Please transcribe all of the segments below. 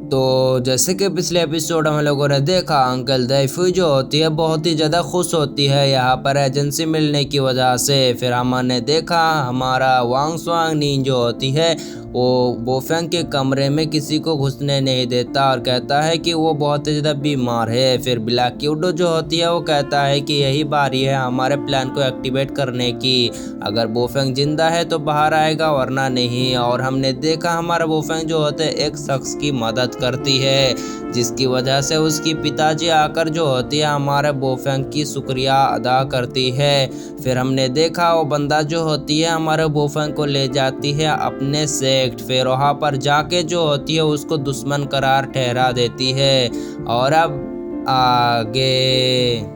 तो जैसे कि पिछले एपिसोड हम लोगों ने देखा, अंकल दैफू जो होती है बहुत ही ज़्यादा खुश होती है यहाँ पर एजेंसी मिलने की वजह से। फिर हमने देखा हमारा वांग स्वांग नीन जो होती है वो बोफेंग के कमरे में किसी को घुसने नहीं देता और कहता है कि वो बहुत ही ज़्यादा बीमार है। फिर ब्लैक विडो जो होती है वो कहता है कि यही बारी है हमारे प्लान को एक्टिवेट करने की, अगर बोफेंग जिंदा है तो बाहर आएगा वरना नहीं। और हमने देखा हमारा बोफेंग जो होता है एक शख्स की मदद करती है, जिसकी वजह से उसकी पिताजी आकर जो होती है हमारे बोफेंग की शुक्रिया अदा करती है। फिर हमने देखा वो बंदा जो होती है हमारे बोफेंग को ले जाती है अपने सेक्ट। फिर वहाँ पर जाके जो होती है उसको दुश्मन करार ठहरा देती है। और अब आगे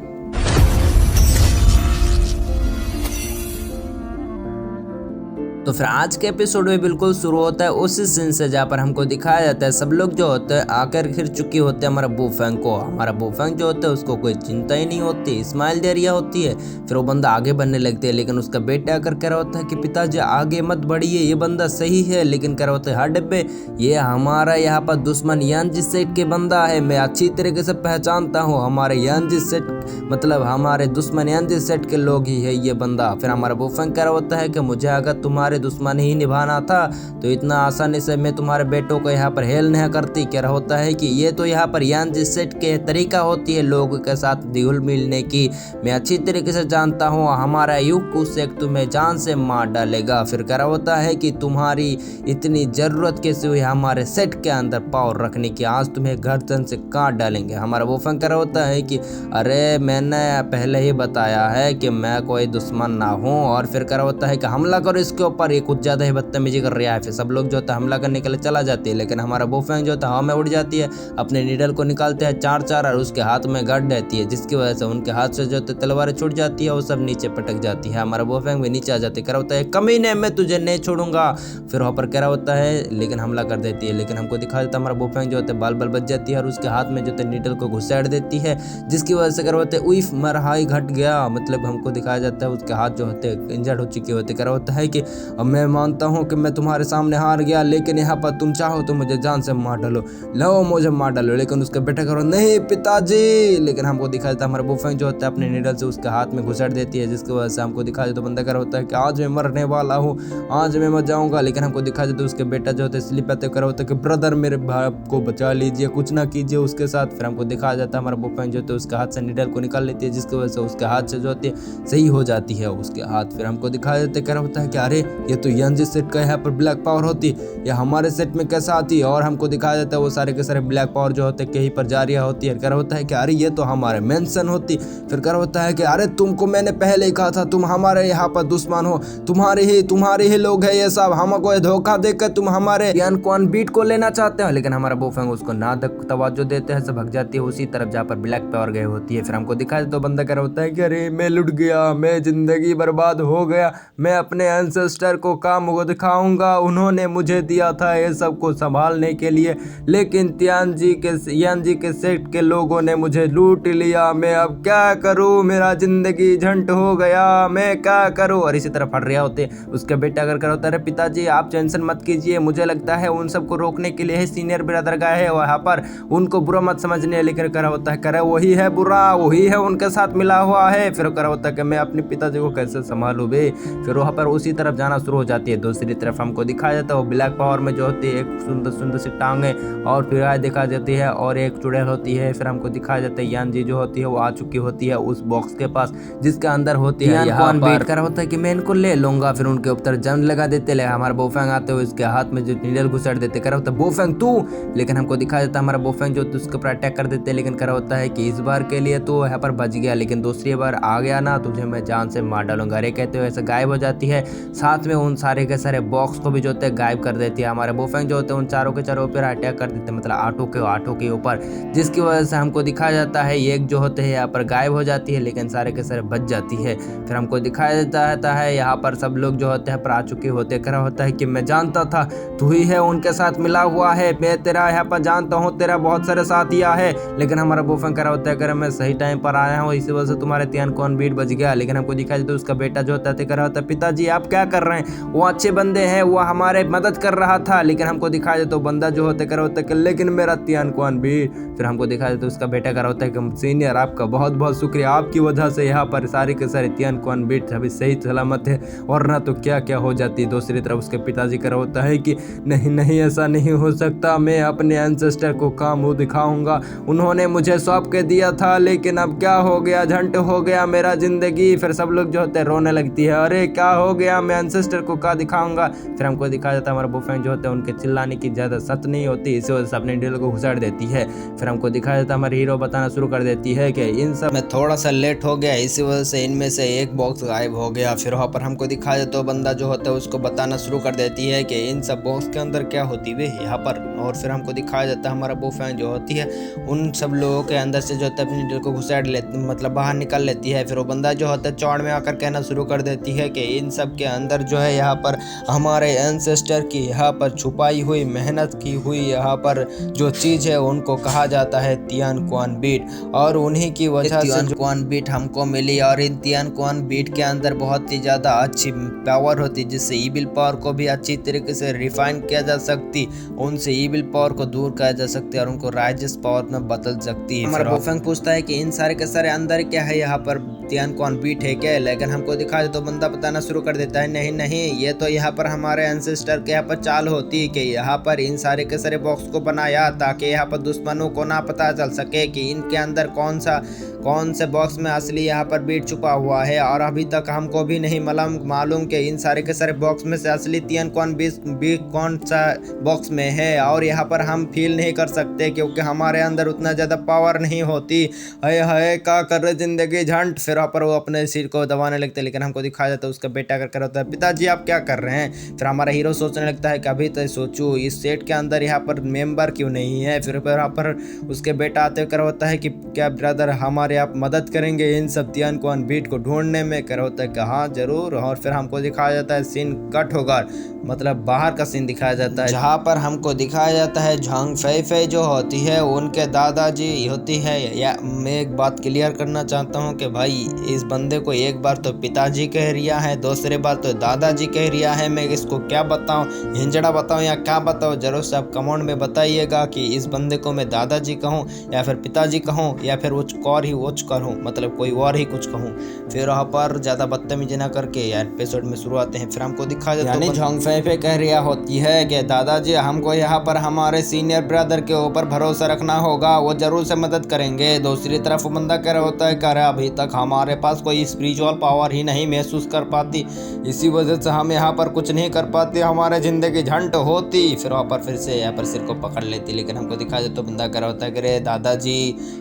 तो फिर आज के एपिसोड में बिल्कुल शुरू होता है उसी सीन से जहाँ पर हमको दिखाया जाता है सब लोग जो होते हैं आकर घिर चुकी होते हैं हमारा बोफेंग को। हमारा बोफेंग जो होता है उसको कोई चिंता ही नहीं होती, स्माइल दे रही होती है। फिर वो बंदा आगे बढ़ने लगते है, लेकिन उसका बेटा आकर कह रहा होता है कि पिताजी आगे मत बढ़िए, ये बंदा सही है। लेकिन कह रहा होता है हाँ डिब्बे, ये हमारा यहाँ पर दुश्मन यानजी सेठ के बंदा है, मैं अच्छी तरीके से पहचानता हूँ। हमारे यानजी सेठ मतलब हमारे दुश्मन यानजी सेठ के लोग ही है ये बंदा। फिर हमारा बोफेंग कह रहा होता है कि मुझे अगर तुम्हारे दुश्मन ही निभाना था तो इतना आसानी से मैं तुम्हारे बेटों को यहाँ पर हेल नहीं करती। कह रहा होता है कि ये तो यहाँ पर यानजी सेठ के तरीका होती है लोगों के साथ घुल मिलने की, मैं अच्छी तरीके से जानता हूँ हमारा युग सेठ तुम्हें जान से मार डालेगा। फिर कह रहा होता है कि तुम्हारी इतनी जरूरत कैसे हुई हमारे सेठ के अंदर पावर रखने की, आज तुम्हें गर्दन से काट डालेंगे। हमारा बोफेंग कह रहा होता है कि अरे मैंने पहले ही बताया है कि मैं कोई दुश्मन ना हूँ। और फिर कह रहा होता है कि हमला करो इसके ऊपर, ये कुछ ज़्यादा ही बदतमीजी कर रहा है। फिर सब लोग जो होता है हमला करने के लिए चला जाती है, लेकिन हमारा बोफेंग जो होता है हवा में उड़ जाती है, अपने नीडल को निकालते हैं चार चार और उसके हाथ में गाड़ देती है, जिसकी वजह से उनके हाथ से जो होते तलवारें छूट जाती है, वो सब नीचे पटक जाती है। हमारा बोफेंग भी नीचे आ जाती है, कह रहा होता है कमीने मैं तुझे नहीं छोड़ूंगा। फिर वहाँ पर कह रहा होता है लेकिन हमला कर देती है, लेकिन हमको दिखा देता है हमारा बोफेंग जो होता है बाल बाल बच जाती है और उसके हाथ में जो होता है नीडल को घुसेड़ देती है, जिसकी वजह से कह रहा होता है उइफ मरहाई घट गया। मतलब हमको दिखाया जाता है उसके हाथ जो होते हैं इंजर्ड हो चुके होते। कह रहा होता है कि मैं मानता हूँ कि मैं तुम्हारे सामने हार गया, लेकिन यहाँ पर तुम चाहो तो मुझे जान से मार डालो, लो मुझे मार डालो। लेकिन उसका बेटा करो नहीं पिताजी। लेकिन हमको दिखा देता है हमारा बोफेंग जो होता है अपने नीडल से उसके हाथ में घुसेड़ देती है, जिसकी वजह से हमको दिखा देता बंदा कर होता है कि आज मैं मरने वाला हूँ, आज मैं मर जाऊंगा। लेकिन हमको दिखा देता उसके बेटा जो होता है स्लिप आते कर होता है कि ब्रदर मेरे भाई को बचा लीजिए, कुछ ना कीजिए उसके साथ। फिर हमको दिखाया जाता है हमारा बोफेंग जो होता है उसके हाथ से नीडल को निकाल लेती है, जिसकी वजह से उसके हाथ से जो होती है सही हो जाती है उसके हाथ। फिर हमको दिखाया जाता है कर होता है कि अरे ये तो यानजी सेठ का यहाँ पर ब्लैक पावर होती, या हमारे सेट में कैसा आती है। और हमको दिखाया जाता है वो सारे के सारे ब्लैक पावर जो होते हैं कहीं पर जारी होती है। कर होता है कि अरे ये तो हमारे मेंशन होती। फिर कर होता है कि अरे तुमको मैंने पहले ही कहा था तुम हमारे यहाँ पर दुश्मन हो, तुम्हारे ही लोग है ये सब, हमको धोखा देकर तुम हमारे यान को अनबीट को लेना चाहते हो। लेकिन हमारा बोफेंग उसको ना तवज्जो देते हैं, सब भग जाती है उसी तरफ जहाँ पर ब्लैक पावर गई होती है। फिर हमको दिखाया तो बंदा कर होता है कि अरे मैं लुट गया, मैं जिंदगी बर्बाद हो गया, मैं अपने एंसेस्टर को काम को दिखाऊंगा, उन्होंने मुझे दिया था ये सब को संभालने के लिए, लेकिन यानजी के सेठ के लोगों ने मुझे लूट लिया, मैं अब क्या करूं, मेरा जिंदगी झंड हो गया, मैं क्या करूं। और इसी तरह फट रहा होते उसके बेटा अगर कर होता है पिताजी आप टेंशन मत कीजिए, मुझे लगता है उन सबको रोकने के लिए ही सीनियर ब्रदर गए है वहाँ पर, उनको बुरा मत समझने। लेकिन कर होता है करे वही है बुरा, वही है उनके साथ मिला हुआ है। फिर कर होता है कि मैं अपने पिताजी को कैसे संभालूं बे। फिर वहाँ पर उसी तरफ जाना शुरू हो जाती है। दूसरी तरफ हमको दिखाया जाता है वो ब्लैक पावर में जो होती है एक सुंदर सुंदर सी टांगे और फिर आय दिखा जाती है और एक चुड़ैल होती है। फिर हमको दिखाया जाता है यानजी जो होती है वो आ चुकी होती है उस बॉक्स के पास जिसके अंदर होती है यहाँ पर कर होता है कि मैं इनको ले लूंगा। फिर उनके ऊपर जंग लगा देते ले हमारा बोफेंग आते हुए उसके हाथ में जो नीडल घुसेड़ देते कर होता है बोफेंग तू। लेकिन हमको दिखाया जाता है हमारा बोफेंग जो उसके ऊपर अटैक कर देते, लेकिन कर होता है कि इस बार के लिए तो यहाँ पर बच गया, लेकिन दूसरी बार आ गया ना तुझे मैं जान से मार डालूंगा। अरे कहते हुए ऐसे गायब हो जाती है, साथ में उन सारे के सारे बॉक्स को भी जो होते हैं गायब कर देती है। हमारे बोफेंग जो होते हैं उन चारों के चारों ऊपर अटैक कर देते हैं, मतलब आटो के ऊपर, जिसकी वजह से हमको दिखाया जाता है एक जो होते हैं यहाँ पर गायब हो जाती है, लेकिन सारे के सारे बच जाती है। फिर हमको दिखाया जाता है यहाँ पर सब लोग जो होते हैं पर आ चुके होते कर होता है कि मैं जानता था तू ही है उनके साथ मिला हुआ है, मैं तेरा यहाँ पर जानता हूँ तेरा बहुत सारे साथिया है। लेकिन हमारा बोफेंग करा होता है कर मैं सही टाइम टाइम पर आया हूँ, इसी वजह से तुम्हारे तियान कौन बीट बच गया। लेकिन हमको दिखाई देता है उसका बेटा जो होता है कह रहा होता है पिताजी आप क्या कर रहे हैं, वो अच्छे बंदे हैं, वो हमारे मदद कर रहा था। लेकिन हमको दिखाई देता है बंदा जो होता है कह रहा होता है कि लेकिन मेरा तियान कौन बीट। फिर हमको दिखाई देता है उसका बेटा कह रहा होता है कि सीनियर आपका बहुत बहुत शुक्रिया, आपकी वजह से यहाँ पर सारे के सारे तियान कौन बीट अभी सही सलामत है, वरना तो क्या क्या हो जाती। दूसरी तरफ उसके पिताजी कह रहा होता है कि नहीं नहीं ऐसा नहीं हो सकता, मैं अपने एंसेस्टर को काम वो दिखाऊंगा, उन्होंने मुझे सौंप के दिया था, लेकिन अब क्या हो गया, झंड हो गया मेरा जिंदगी। फिर सब लोग जो होते हैं रोने लगती है, अरे क्या हो गया, मैं एंसेस्टर को क्या दिखाऊंगा। फिर हमको दिखाया जाता है हमारा बुफेंग जो होते हैं उनके चिल्लाने की ज़्यादा सच नहीं होती, इसी वजह से अपने डील को घुसाड़ देती है। फिर हमको दिखाया जाता है हमारी हीरो बताना शुरू कर देती है कि इन सब में थोड़ा सा लेट हो गया, इसी वजह से इनमें से एक बॉक्स गायब हो गया। फिर वहाँ पर हमको दिखाया जाता है बंदा जो होता है उसको बताना शुरू कर देती है कि इन सब बॉक्स के अंदर क्या होती है यहाँ पर। और फिर हमको दिखाया जाता है हमारा बुफेंग जो होती है उन सब लोगों के अंदर से जो होता है अपनी डील को घुसाड़ लेती, मतलब बाहर निकाल लेती है। फिर वो बंदा जो होता है चौड़ में आकर कहना शुरू कर देती है कि इन सब के अंदर जो है यहाँ पर हमारे एंसेस्टर की यहाँ पर छुपाई हुई मेहनत की हुई यहाँ पर जो चीज़ है उनको कहा जाता है तियान क्वान बीट, और उन्हीं की वजह से क्वान बीट हमको मिली। और इन तियान क्वान बीट के अंदर बहुत ही ज़्यादा अच्छी पावर होती जिससे ईविल पावर को भी अच्छी तरीके से रिफाइन किया जा सकती, उनसे ईविल पावर को दूर किया जा सकती है और उनको राइजियस पावर में बदल सकती है। हमारा बुफेंग पूछता है कि इन सारे के सारे अंदर क्या है यहाँ पर तियान क्वान बीट है क्या, लेकिन हमको दिखा दे तो बंदा बताना शुरू कर देता है नहीं नहीं ये तो यहाँ पर हमारे एंसेस्टर के यहाँ पर चाल होती है कि यहाँ पर इन सारे के सारे बॉक्स को बनाया ताकि यहाँ पर दुश्मनों को ना पता चल सके कि इनके अंदर कौन से बॉक्स में असली यहाँ पर बीट छुपा हुआ है। और अभी तक हमको भी नहीं मालूम कि इन सारे के सारे बॉक्स में से असली तियान क्वान बीट कौन सा बॉक्स में है, और यहाँ पर हम फील नहीं कर सकते क्योंकि हमारे अंदर उतना ज़्यादा पावर नहीं होती। है क्या कर रहे जिंदगी झंड। फिर वहाँ पर वो अपने सिर को दबाने लगते, लेकिन हमको दिखाया जाता है उसका बेटा कर होता है पिताजी आप क्या कर रहे हैं। फिर हमारा हीरो सोचने लगता है कि अभी तो सोचूं इस सेट के अंदर यहाँ पर मेंबर क्यों नहीं है। फिर वहाँ पर उसके बेटा आते कर होता है कि क्या ब्रदर हमारे आप मदद करेंगे इन सब तियान क्वान बीट को ढूंढने में। कर होता है कि हाँ जरूर। और फिर हमको दिखाया जाता है सीन कट होगा, मतलब बाहर का सीन दिखाया जाता है जहाँ पर हमको दिखाया जाता है झांग फै जो होती है उनके दादाजी होती है। या मैं एक बात क्लियर करना चाहता हूँ कि भाई इस बंदे को एक बार तो पिताजी कह रिया है, दूसरी बार तो दादाजी कह रिया है। मैं इसको क्या बताऊँ, हिंजड़ा बताऊँ या क्या बताऊँ, जरूर से आप कमेंट में बताइएगा कि इस बंदे को मैं दादाजी कहूँ या फिर पिताजी कहूँ या फिर कुछ कहूँ, मतलब कोई और ही कुछ कहूँ। फिर वहाँ पर ज़्यादा बदतमीजी ना करके यार एपिसोड में शुरू आते हैं। फिर हमको दिखा जाता है झांग फै कह रिया होती है कि दादाजी हमको यहाँ पर हमारे सीनियर ब्रदर के ऊपर भरोसा रखना होगा, वो जरूर से मदद करेंगे। दूसरी तरफ वो बंदा कह रहा होता है कि अभी तक हमारे पास कोई स्पिरिचुअल पावर ही नहीं महसूस कर पाती, इसी वजह से हम यहाँ पर कुछ नहीं कर पाते, हमारे जिंदगी झंड होती। फिर वहाँ पर फिर से यहाँ पर सिर को पकड़ लेती, लेकिन हमको दिखा जाए तो बंदा कह रहा होता है कि रे दादाजी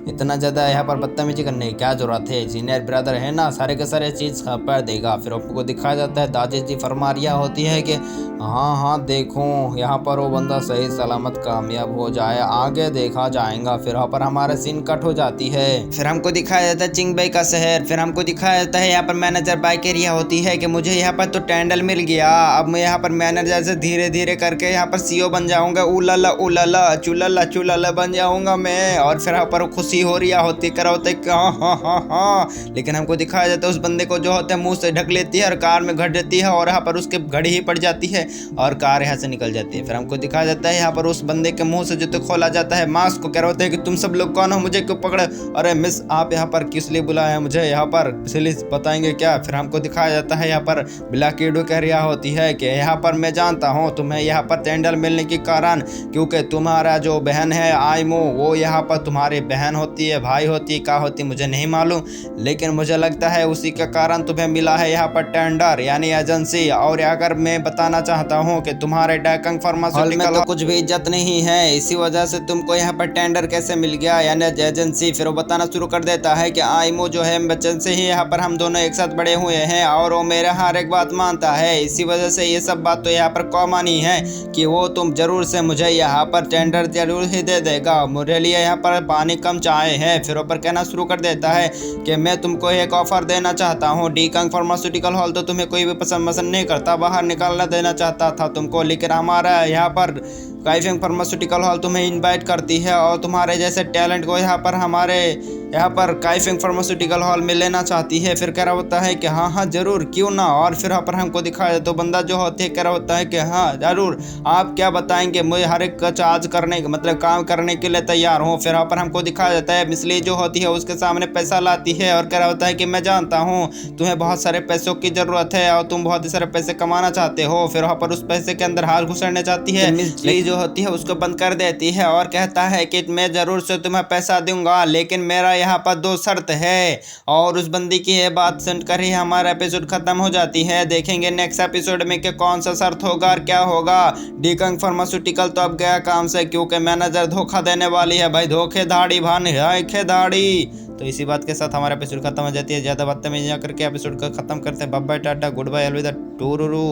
इतना ज़्यादा यहाँ पर बदतमीजी करने की क्या जरूरत है, सीनियर ब्रदर है ना, सारे के सारे चीज़ पर देगा। फिर आपको दिखाया जाता है दादाजी फरमा रिया होती है कि हाँ देखो यहाँ पर वो बंदा सही सलामत कामयाब हो जाए, आगे देखा जाएगा। फिर वहाँ पर हमारा सीन कट हो जाती है। फिर हमको दिखाया जाता है चिंगबाई का शहर। फिर हमको दिखाया जाता है यहाँ पर मैनेजर बाई के रिया होती है कि मुझे यहाँ पर तो टेंडल मिल गया, अब मैं यहाँ पर मैनेजर से धीरे धीरे करके यहाँ पर सीओ बन जाऊंगा, उलाला चुलाला बन जाऊंगा मैं। और फिर यहाँ पर खुशी हो रही होती कर होते हाँ। लेकिन हमको दिखाया जाता है उस बंदे को जो होता है मुंह से ढक लेती है और कार में घट देती है और यहाँ पर उसके घड़ी ही पड़ जाती है और कार यहाँ से निकल जाती है। फिर हमको दिखाया जाता है यहाँ पर उस बंदे के मुंह से जो तो खोला जाता है मास्क को, कह रहे होते हैं कि तुम सब लोग कौन हो, मुझे क्यों पकड़े, अरे मिस आप यहाँ पर किस लिए बुलाया है मुझे, यहाँ पर इसलिए बताएंगे क्या। फिर हमको दिखाया जाता है यहाँ पर ब्लैक विडो कह रही होती है कि यहाँ पर मैं जानता हूँ तुम्हें यहाँ पर टेंडल मिलने के कारण, क्योंकि तुम्हारा जो बहन है आईमो वो यहाँ पर तुम्हारी बहन होती है, भाई होती है, क्या होती मुझे नहीं मालूम, लेकिन मुझे लगता है उसी के कारण तुम्हें मिला है यहाँ पर टेंडर यानी एजेंसी। और अगर मैं बताना चाहता हूँ कि तुम्हारे डैकंग फार्मास्यूटिकल में तो कुछ भी इज्जत नहीं है, इसी वजह से तुमको यहाँ पर टेंडर कैसे मिल गया यानी एजेंसी। फिर वो बताना शुरू कर देता है कि आईमो जो है बचपन से ही यहाँ पर हम दोनों एक साथ बड़े हुए हैं और वो मेरे हर एक बात मानता है, इसी वजह से ये सब बात तो यहाँ पर कॉमन ही है कि वो तुम जरूर से मुझे यहाँ पर टेंडर जरूर ही दे देगा, मुझे लिए यहाँ पर पानी कम चाहे है। फिर ऊपर कहना शुरू कर देता है कि मैं तुमको एक ऑफर देना चाहता हूँ, डीकंग फार्मास्यूटिकल हॉल तो तुम्हें कोई भी पसंद नहीं करता, बाहर निकालना देना चाहता था तुमको, लेकिन हमारा यहाँ पर काइफिंग फार्मास्यूटिकल हॉल तुम्हें इनवाइट करती है और तुम्हारे जैसे टैलेंट को यहाँ पर काइफिंग फार्मास्यूटिकल हॉल में लेना चाहती है। फिर कह रहा होता है कि हाँ हाँ जरूर, क्यों ना। और फिर यहाँ पर हमको दिखाया तो बंदा जो होते है कह रहा होता है कि हाँ जरूर, आप क्या बताएंगे, मुझे हर एक चार्ज करने मतलब काम करने के लिए तैयार हूँ। फिर यहाँ पर हमको दिखाया जाता है मिसली जो होती है उसके सामने पैसा लाती है और कह रहा होता है कि मैं जानता हूँ तुम्हें बहुत सारे पैसों की जरूरत है और तुम बहुत सारे पैसे कमाना चाहते हो। फिर वहाँ पर उस पैसे के अंदर हाथ घुसड़ने चाहती है, मिसली जो होती है उसको बंद कर देती है और कहता है कि मैं जरूर से तुम्हें पैसा दूंगा, लेकिन मेरा यहाँ पर 2 शर्त है। और उस बंदी की ये बात सुनकर ही हमारा एपिसोड खत्म हो जाती है। देखेंगे नेक्स्ट एपिसोड में कि कौन सा शर्त होगा और क्या होगा। डीकंग फार्मास्यूटिकल तो अब गया काम से, क्योंकि मैनेजर धोखा देने वाली है भाई, धोखेधाड़ी धोखेधाड़ी। तो इसी बात के साथ हमारा एपिसोड खत्म हो जाती है। ज़्यादा बदतमीजी करके एपिसोड को खत्म करते हैं। Bye bye, tata, goodbye, अलविदा, टूरूरू।